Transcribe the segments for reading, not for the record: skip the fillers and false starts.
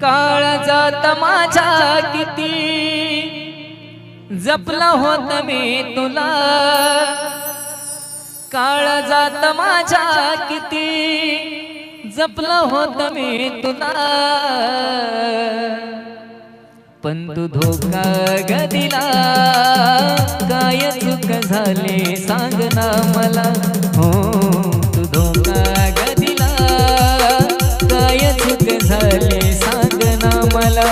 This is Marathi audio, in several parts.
काळजात माझ्या किती जपला होत मी तुला, काळजात माझ्या किती जपला होत मी तुला, पण तू धोका ग दिला, काय चूक झाली सांग ना मला, हो तू धोका ग दिला, काय चूक झाली सांग ना मला.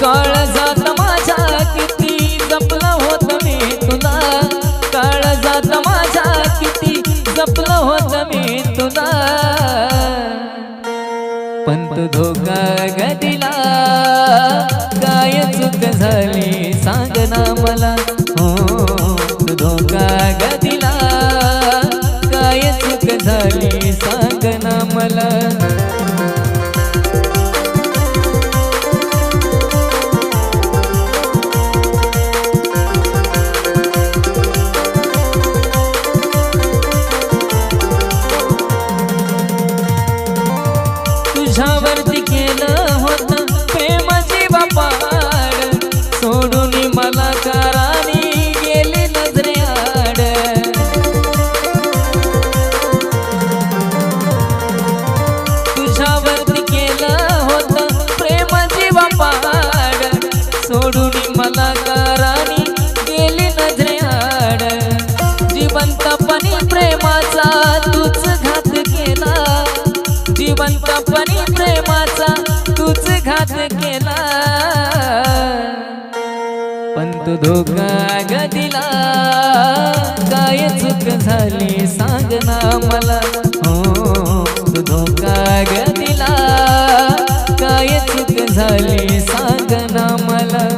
काळजात माझ्या किती जपलं होत मी तुला, काळजात माझ्या किती जपलं होत मी तुला, पण तू धोका ग दिला, काय चूक झाली सांग ना मला, हो तू धोका ग दिला, काय चूक झाली सांग ना मला. तुझ्यावरती केलं होतं प्रेमाची बापाड, सोडून मला करानी गेली नजरे आड. तुझ्यावरती केलं होतं प्रेमाची बापाड, सोडून मला करानी गेली नजरे आड. जिवंतपणी प्रेमाचा तूच घात केला, जिवंतपणी प्रेमाचा तूच घात केला, पण तू धोका ग दिला, काय चूक झाली सांग ना मला, हो तू धोका ग दिला, काय चूक झाली सांग ना मला.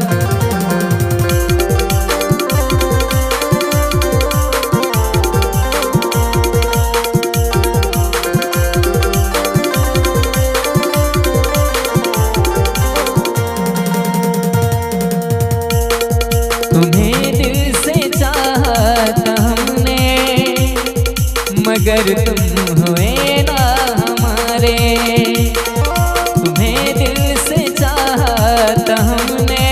तुम्हें दिल से चाहता हमने, मगर तुम हुए ना हमारे. तुम्हें दिल से चाहता हमने,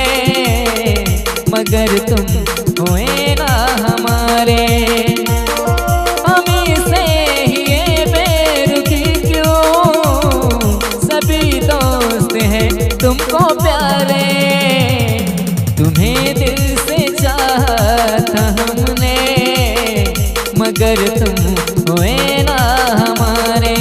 मगर तुम हुए ना हमारे. हमी से ही ये बेरुखी क्यों, सभी दोस्त हैं तुमको प्यारे. तुम्हें दिल से चाहता हमने, मगर तुम हुए ना हमारे.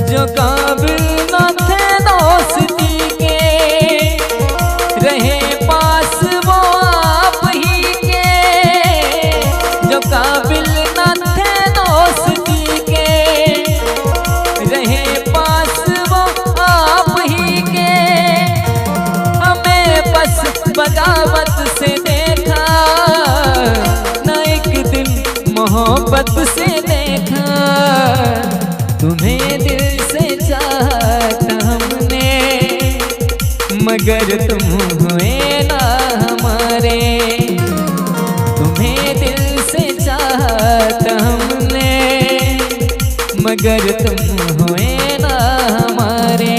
जो काबिल न थे दोस्ती के, रहे पास वो आप ही के. जो काबिल न थे दोस्ती के, रहे पास वो आप ही के. हमें बस बगावत से देखा, न एक दिन मोहब्बत से देखा. तुम्हें दिल से चाहता हमने, मगर तुम हुए ना हमारे. तुम्हें दिल से चाहता हमने, मगर तुम हुए ना हमारे.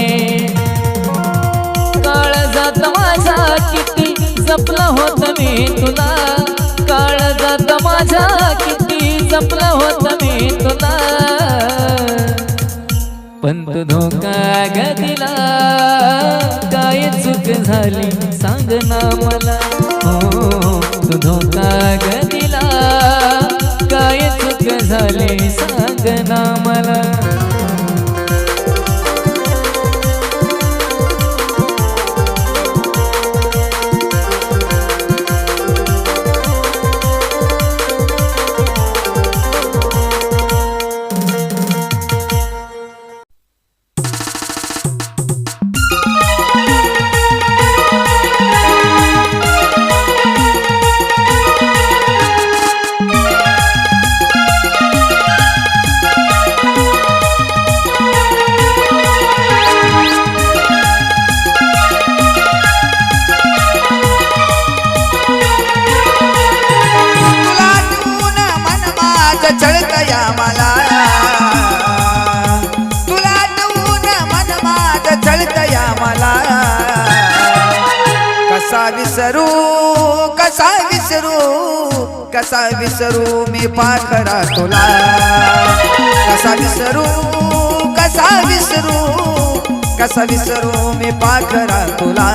काळजात माझ्या किती जपलं होत मी तुला, काळजात माझ्या किती जपलं होत मी तुला, पण तू धोका ग दिला, काय चूक झाली सांग ना मला, हो तू धोका ग दिला, काय चूक झाली सांग ना मला. कसा विसरू कसा विसरू कसा विसरू मी पाखरा तुला कसा विसरू कसा विसरू कसा विसरू मी पाखरा तुला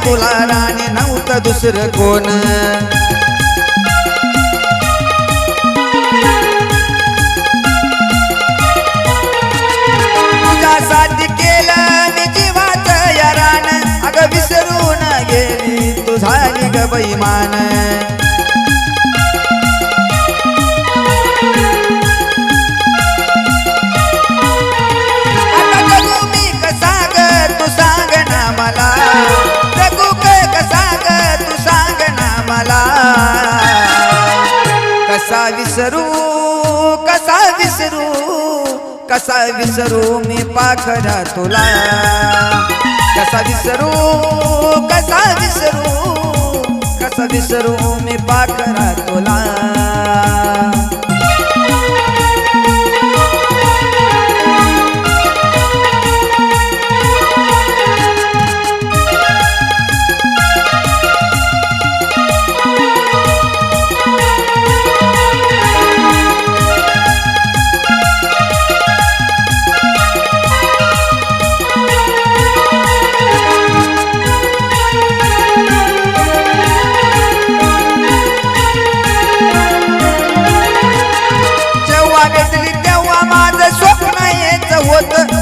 तुला राणी नव्हतं दुसरं कोण तुझ्यासाठी केलं मी जीवाचं यारान अगं विसरून गेली तू झाली ग बैमान आता जगू मी कसा ग तू सांग ना मला कसा विसरू कसा विसरू कसा विसरू मी पाखरा तुला कसा विसरू कसा विसरू कसा विसरू मी पाखरा तुला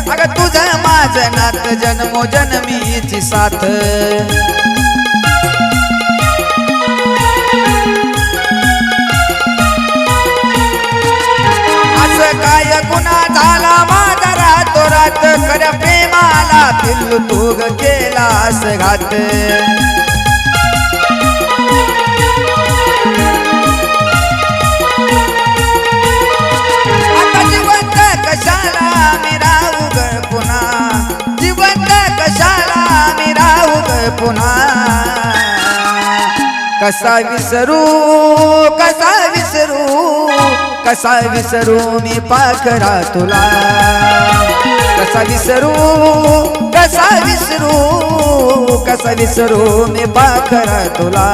अगं तुझं माझं नात जन्मोजन्मीची साथ असं काय गुन्हा झाला माझा रातोरात खऱ्या प्रेमाला पिल्लू तू ग केलास घात आता जिवंत कशाला मी राहू ग पुन्हा जिवंत कशाला मी राहू ग पुन्हा कसा विसरू कसा विसरू कसा विसरू मी पाखरा तुला कसा विसरू कसा विसरू कसा विसरू मी पाखरा तुला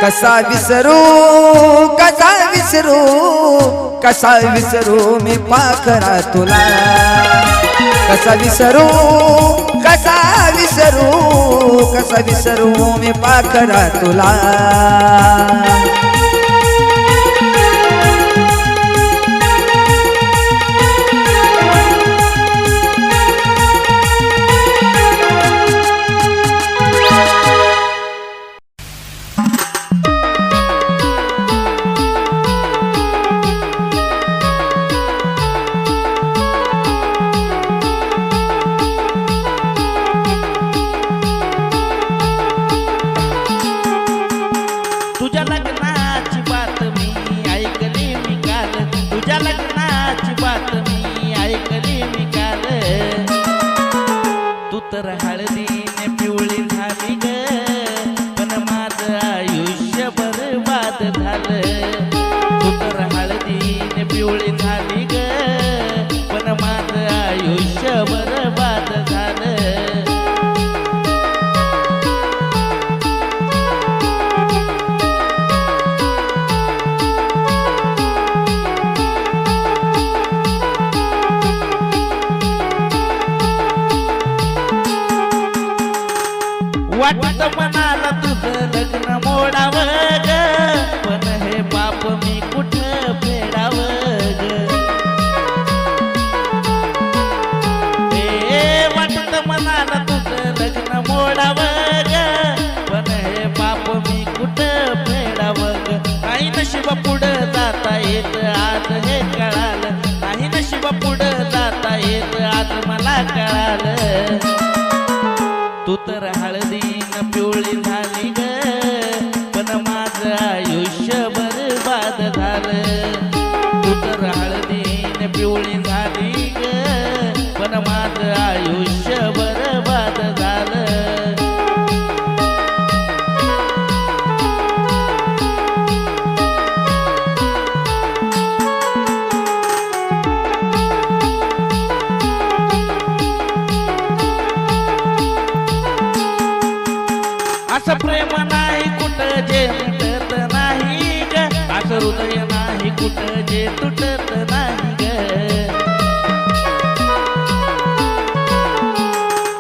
कसा विसरू कसा विसरू कसा विसरू मी पाखरा तुला कसा विसरू कसा विसरू कसा विसरू मी पाखरा तुला तर हळदीने पिवळी झाली ग पण माझं आयुष्य बरबाद झालं तू तर हळदीने पिवळी झाली ग पण माझं आयुष्य बरबाद झालं वाटत मनाला तुझं लग्न मोडावं ग पण हे पाप मी कुठं फेडावं ग वाटत मनाला तुझं लग्न मोडावं ग पण हे पाप मी कुठं फेडावं ग नाही नशिबा पुढं जाता येत आज हे कळालं नाही नशिबा पुढं जाता येत आज मला कळालं तू तर हळदीन पिवळी झाली ग पण माझं आयुष्य बरबाद झालं तू तर हळदीन पिवळी झाली ग पण माझं आयुष्य बरबाद झालं असं प्रेम नाही कुठं जे मिटत नाही ग असं हृदय नाही कुठं जे तुटत नाही ग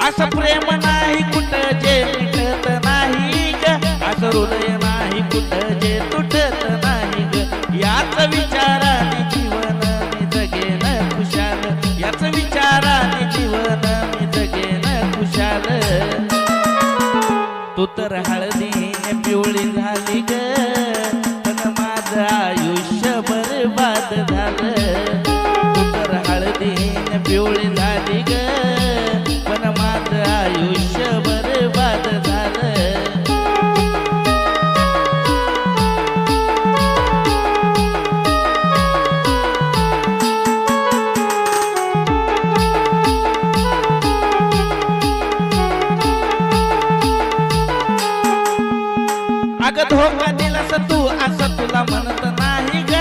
असं प्रेम नाही कुठं जे मिटत नाही ग असं हृदय नाही कुठं जे तुटत नाही ग याच विचाराने जीवन मी जगेन खुशाल याच विचाराने जीवन मी जगेन खुशाल तू तर हळदीने पिवळी झाली ग पण माझं आयुष्य बरबाद झालं तू तर हळदीने पिवळी झाली ग पण माझं आयुष्य बरबाद झालं अगं धोका दिलास तू असं तुला म्हणत नाही ग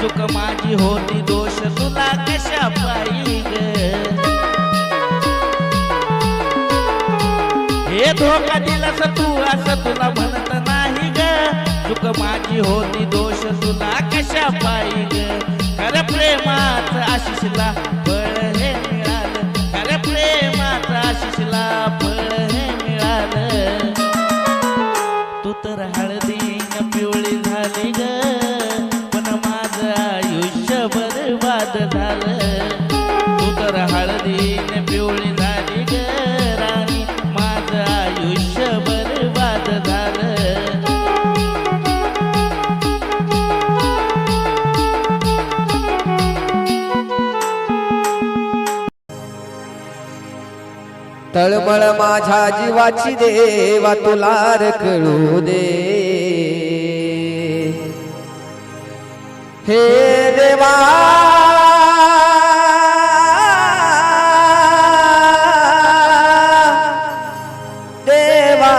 चूक माझी होती दोष तुला कशा पायी ग हे धोका दिलास तू असं तुला म्हणत नाही ग चूक माझी होती दोष तुला कशा पायी ग खरं प्रेमाचं आशिषला फळ हे मिळालं खरं प्रेमाचं आशिषला फळ हे मिळालं तू तर हळदीन पिवळी झाली ग पण माझं आयुष्य बरबाद झालं तू तर हळदीन पिवळी झाली ग राणी माझं आयुष्य बरबाद झालं तळमळ माझ्या जीवाची देवा तुला रे कळू दे हे देवा देवा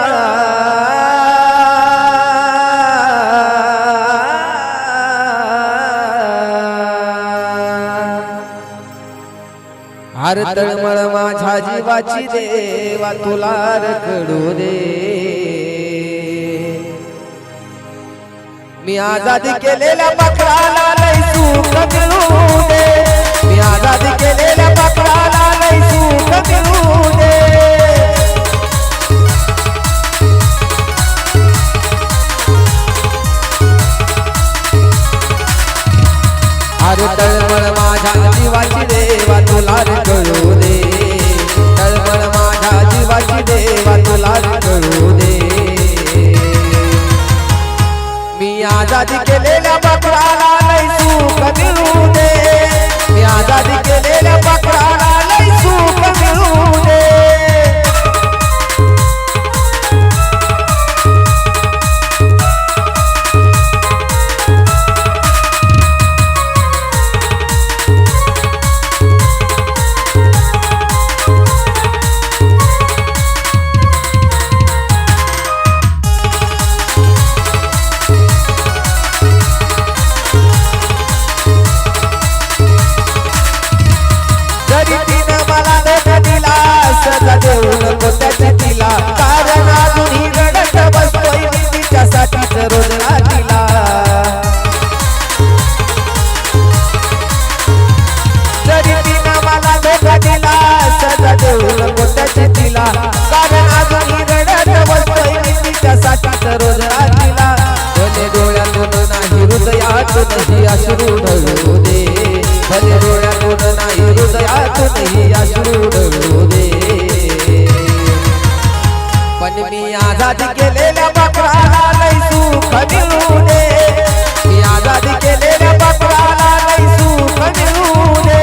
हर तळमळ माझ्या जीवाची देवा तुला रखडू दे मी आजादी केलेल्या पाखराला लई सुख मिळू दे मी आजादी केलेल्या पाखराला लई सुख मिळू दे अरे तळमळ माझ्या जीवाची देवा तुला कळू दे तळमळ माझ्या जीवाची देवा तुला कळू दे मी आजादी केलेल्या पाखराला लई सुख मिळू दे मी आजादी केलेल्या डोळ्यातूनही अश्रू ढळू दे, भले डोळ्यातून नाही हृदयातूनही अश्रू ढळू दे. पण मी आजादी केलेल्या बकराला लई सुख मिळू दे, मी आजादी केलेल्या बकराला लई सुख मिळू दे.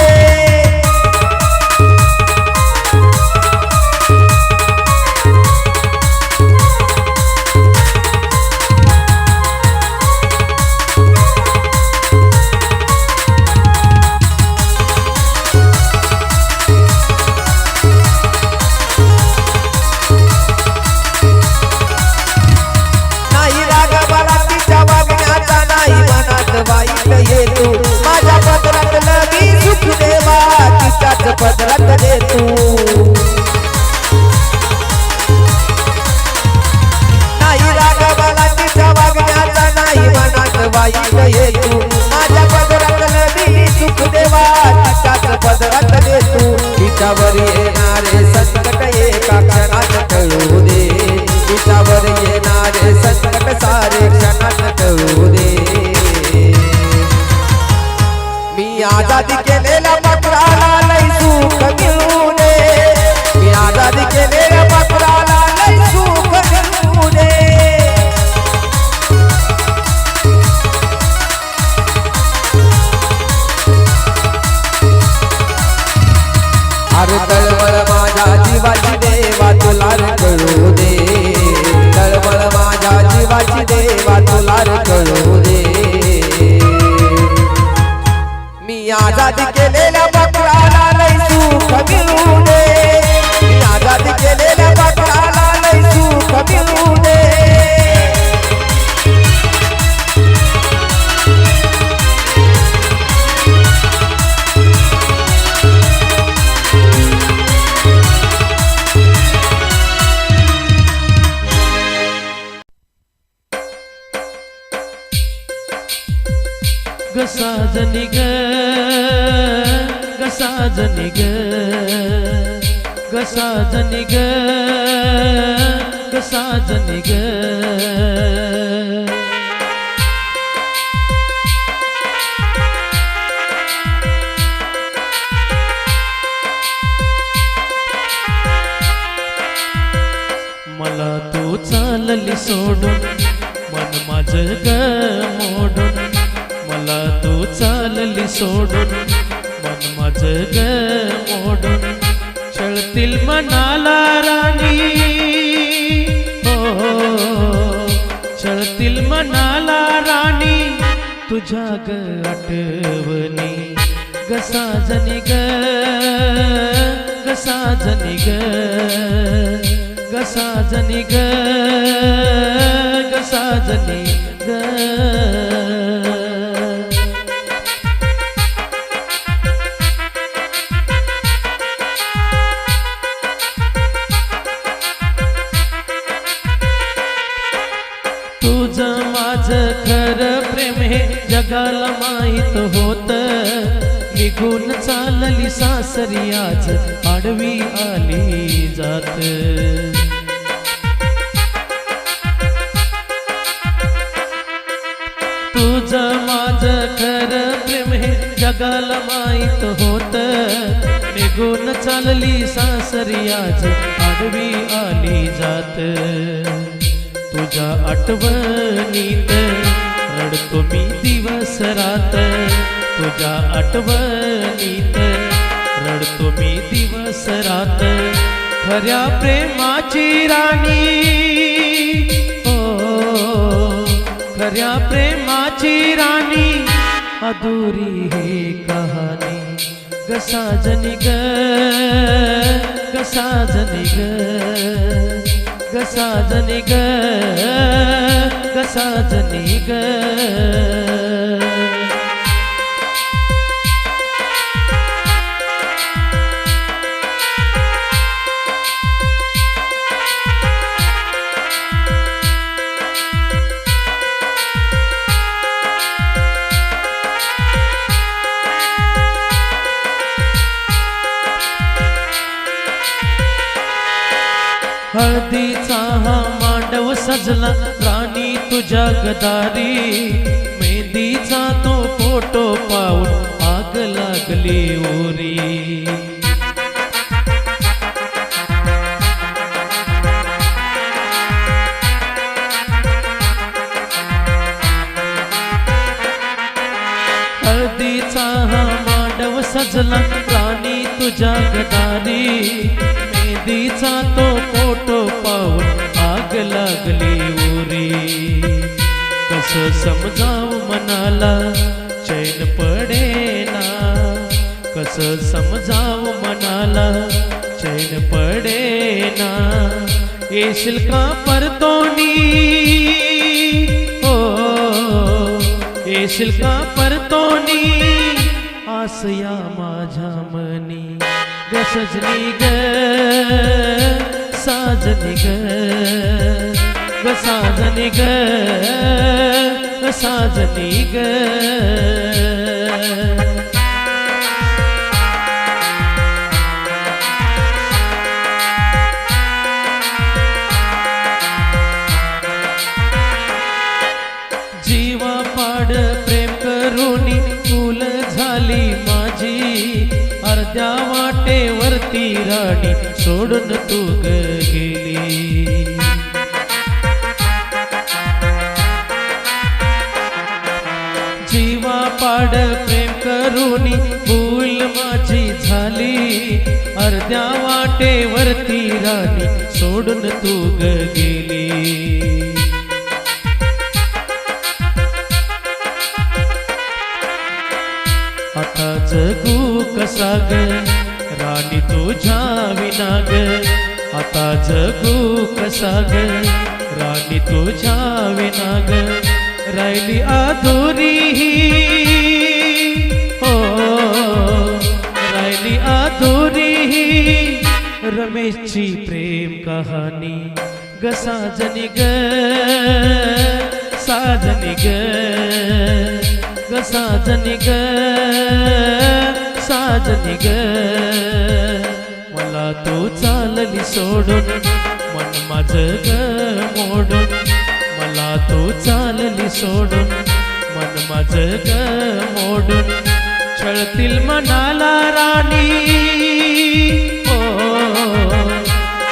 वाईट येतो माझ्या पदरात मी सुख देवा तिच्याच पदरात देतो. नाही राग मला तिच्या वागण्याचा नाही मनात वाईट येतो माझ्या पदरात मी सुख देवा तिच्याच पदरात देतो. तिच्यावर येणारे संकट एका क्षणात टळू दे, तिच्यावर येणारे संकट सारे क्षणात टळू दे. मी आजादी केलेल्या बकराला लई सुख मिळू दे, मी आजादी केलेल्या बकराला लई सुख मिळू दे. अरे तळमळ माझ्या जीवाची देवा तुला रे कळू दे, तळमळ माझ्या जीवाची देवा तुला रे कळू दे. मी आजादी केलेल्या बकराला लई सुख मिळू दे, मी आजादी केलेल्या बकराला लई सुख मिळू दे. गसाजनी ग गसाजनी ग गसाजनी ग गसाजनी ग. मला तू चालली सोडून मन माझं ग मोडून, मला तू चालली सोडून मन माझं ग मोडून. छळतील मनाला राणी हो, छळतील मनाला राणी तुझ्या ग आठवणी. गसाजनी ग गसाजनी ग गसाजनी ग गसाजनी ग. तुझं माझं खरं प्रेम हे जगाला माहित होत, निघून चालली सासरी आज आडवी आली जात. तुझं माझं खरं प्रेम हे जगाला माहित होत, निघून चालली सासरी आज आडवी आली जात. तुझ्या आठवणीत रडतो मी दिवस रात, तुझ्या आठवणीत रडतो मी दिवस रात. खऱ्या प्रेमाची राणी हो, खऱ्या प्रेमाची राणी अधुरी ही कहाणी. गसाजनी ग गसाजनी ग गसाजनी ग गसाजनी ग. हळदीचा हा मांडव सजला राणी तुझ्या गदारी, मेहंदीचा तो फोटो पाहून आग लागली ओरी. हळदीचा हा मांडव सजला राणी तुझ्या गदारी. मेहंदीचा तो फोटो पाहून आग लागली ओरी. कस समजाव मनाला चैन पडेना. कस समजाव मनाला चैन पडेना. येशील का परतोनी हो येशील का परतोनी. आसया माझ्या मनी ग सजनी ग साजनी ग ग साजनी ग साजनी ग. जीवा पाड प्रेम करूनी फुल झाली माझी. अर्ध्या वाटेवरती राणी सोडून तू ग गेली. जीवा पाड प्रेम करूनी फुल माझी झाली. अर्ध्या वाटेवरती राणी सोडून तू ग गेली. आता जगू कसा ग राणी तुझ्या विना ग. आता जगू कसा ग राणी तुझ्या विना ग. राहिली अधुरी हो राहिली अधुरी रमेशची प्रेम कहाणी ग. साजनी ग साजनी ग ग साजनी ग साजनी ग. मला तू चालली सोडून मन माझं ग मोडून. मला तू चालली सोडून मन माझं ग मोडून. छळतील मनाला राणी हो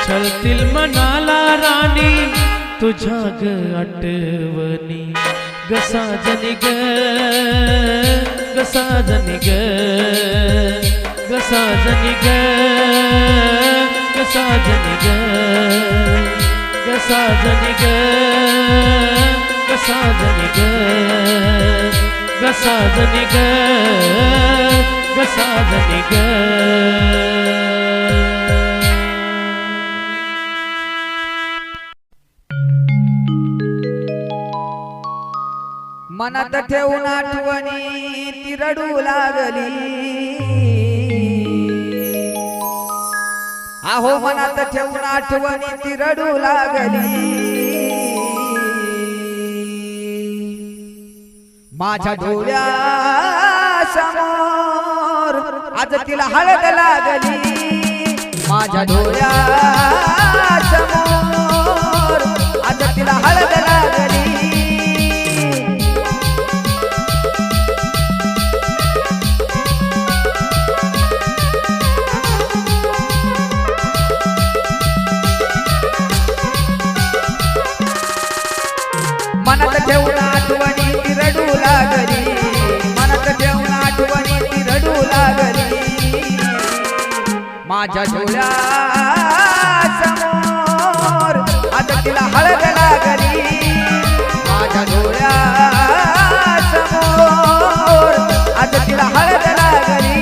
छळतील मनाला राणी तुझ्या ग आठवणी ग. साजनी ग ग साजनी ग ग साजनी ग ग साजनी ग ग साजनी ग ग साजनी ग ग साजनी ग ग साजनी ग. मनात ठेवून आठवणी ती रडू लागली. आहो मनात ठेवून आठवणी ती रडू लागली. माझ्या डोळ्या समोर आज तिला हळद लागली. माझ्या डोळ्या समोर आज तिला हळद लागली. मनात ठेवून आठवणी ती रडू लागली. मनात ठेवून आठवणी ती रडू लागली. माझ्या डोळ्या समोर आज तिला हळद लागली. माझ्या डोळ्या समोर आज तिला हळद लागली.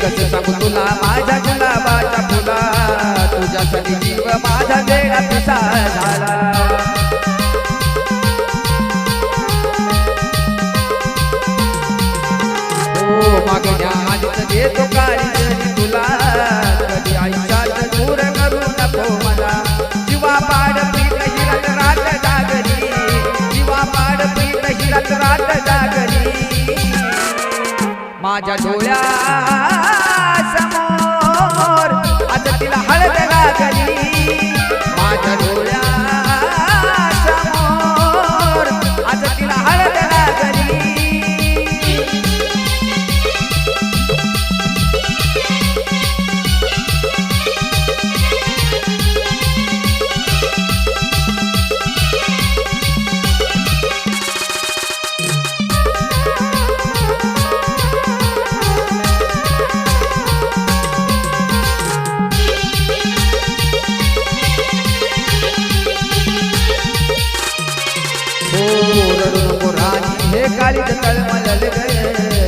कसं सांगू तुला माझ्या गुलाबाच्या फुला. तुझ्यासाठी जीव माझा वेळा पिसा झाला. हो मागण्या आधीच देतो काळजी तुला. कधी आयुष्यात दूर करू नको मला. रात्रात जागली माझ्या डोळ्यासमोर आज तिला हळद लागली माझ्या डोळ्यासमोर आज तिला हळद लागली हे काळी तळमळल ग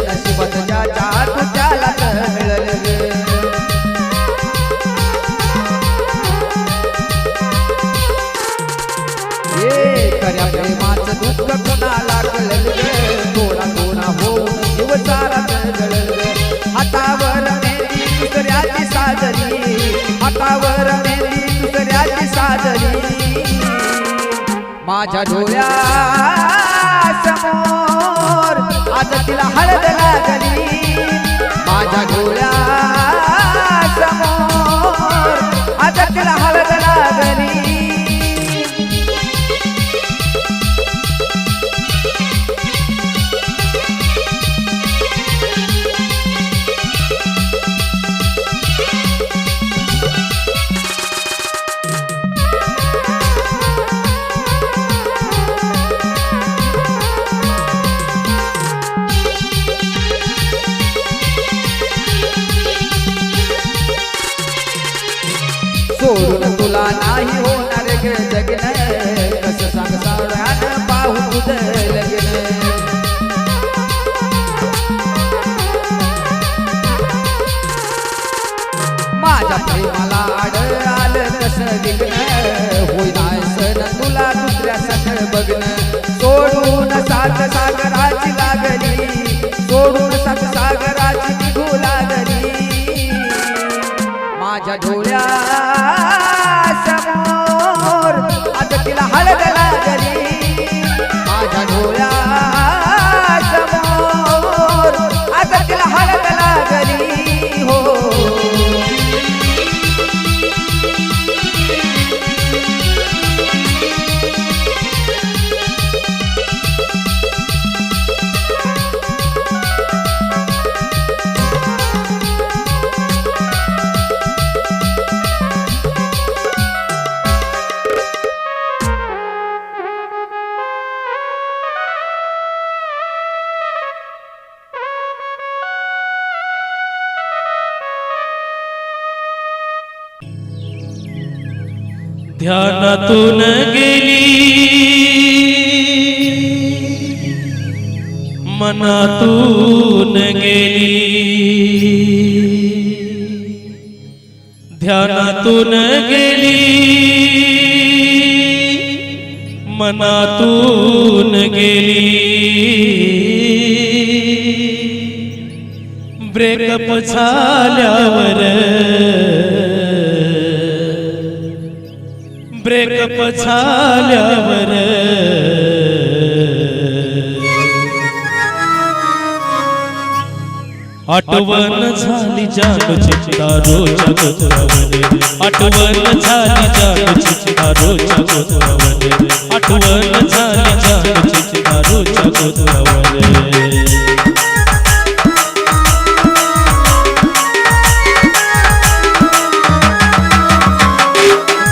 नशिबात ज्याच्या तुझ्याला मिळल ग हे खऱ्या प्रेमाचं दुःख कुणाला कळल ग थोडा थोडा होऊन जीव सारा जळल ग हातावर मेहंदी दुसऱ्याची साजली हातावर मेहंदी दुसऱ्याची साजली माझ्या डोळ्यासमोर आज तिला हळद लागली माझ्या डोळ्यासमोर आज तिला हळद लागली सोडून तुला नाही होणार ग जगन कसं सांग सावळ्यानं पाहू तुझं लग्न माझ्या प्रेमाला आड आलं कसं विघ्न होईना सण तुला दुसऱ्या सखळ बघन सोडून सात सागराची लागली सोडून सात सागराची निघू लागली माझ्या डोळ्यासमोर आज तिला हळद लागली माझ्या डोळ्यासमोर आज तिला हळद लागली हो ध्यानातून गेली मनातून गेली ध्यानातून गेली मनातून गेली ब्रेकअप झाल्यावर ब्रेकअप झाल्यावर आठवण झाली जानूची तारोच्या गोत्रावर आठवण झाली जानूची तारोच्या गोत्रावर आठवण झाली जानूची तारोच्या गोत्रावर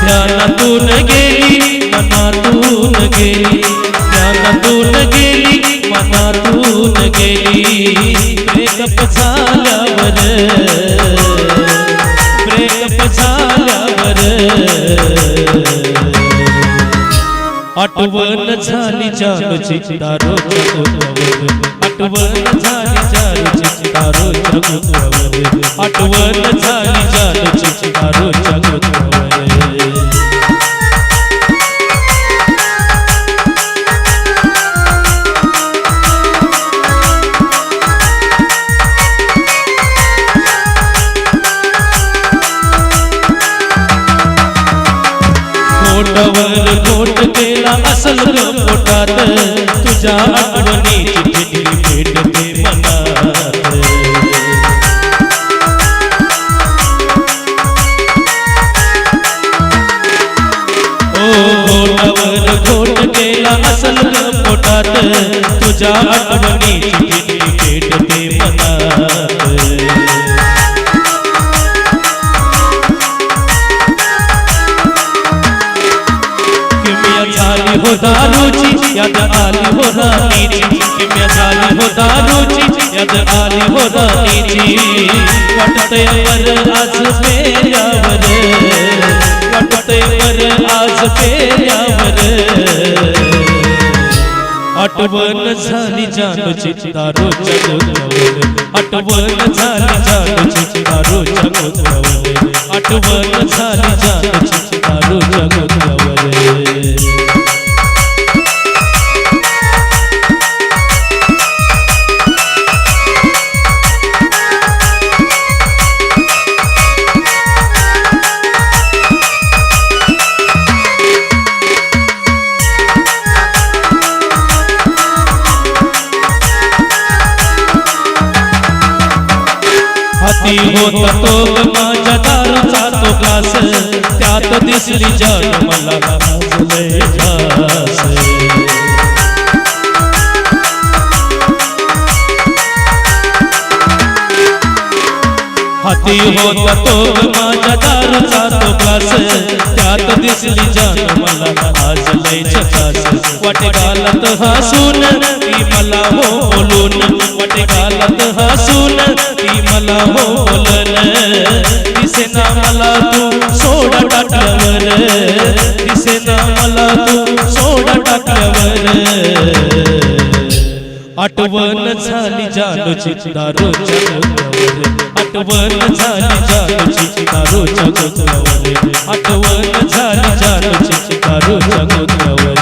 ध्यानातून गेली मनातून गेली ध्यानातून गेली मनातून गेली ब्रेकअप झाल्यावर आठवण झाली जानूची तारोच्या गोत्रावर आठवण झाली जानूची तारोच्या गोत्रावर आठवण झाली जानूची तारोच्या गोत्रावर खोटावर खोट केला असल पोटात तुझ्या आठवणीची ठिठली पेटते मनात घोटावर घोट केला असल पोटात तुझ्या आठवणीची ठिठली पेटते मनात किमिया झाली हो दारूची याद आली हो राणीची किमिया झाली हो दारूची याद आली हो राणीची वाटतंय वर आज फेऱ्यावर वाटतंय वर आज फेऱ्यावर आठवण झाली जानूची दारूच्या गोंधळावर आठवण झाली जानूची दारूच्या गोंधळावर आठवण झाली जानूची दारूच्या गोंधळावर हाती होता तो ग माझ्या दारूचा तो ग्लास त्यात दिसली जाण मला भाजलंय ध्यास हाती होता तो ग माझ्या दारूचा तो ग्लास त्यात दिसली जाण मला भाजलंय झकास वाटे घालत हसून ती मला हो बोलून वाटे घालत हसून ती मला हो बोलन दिसेना मला तू सोडा टाकल्यावर दिसेना मला तू सोडा टाकल्यावर आठवण झाली जानूची दारूच्या गोंधळावर आठवण झाली जानूची दारूच्या गोंधळावर आठवण झाली जानूची दारूच्या गोंधळावर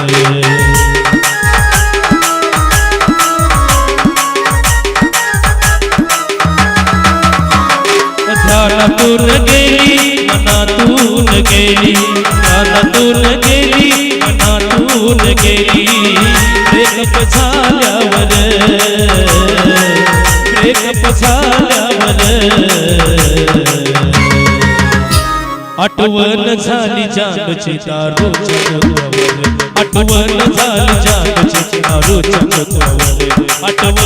ध्यानातून गेली मनातून गेली ध्यानातून गेली मनातून गेली ब्रेकअप झाल्यावर ब्रेकअप झाल्यावर आठवण झाली जानूची दारूच्या गोंधळावर आठवण झाली जानूची दारूच्या गोंधळावर आठवण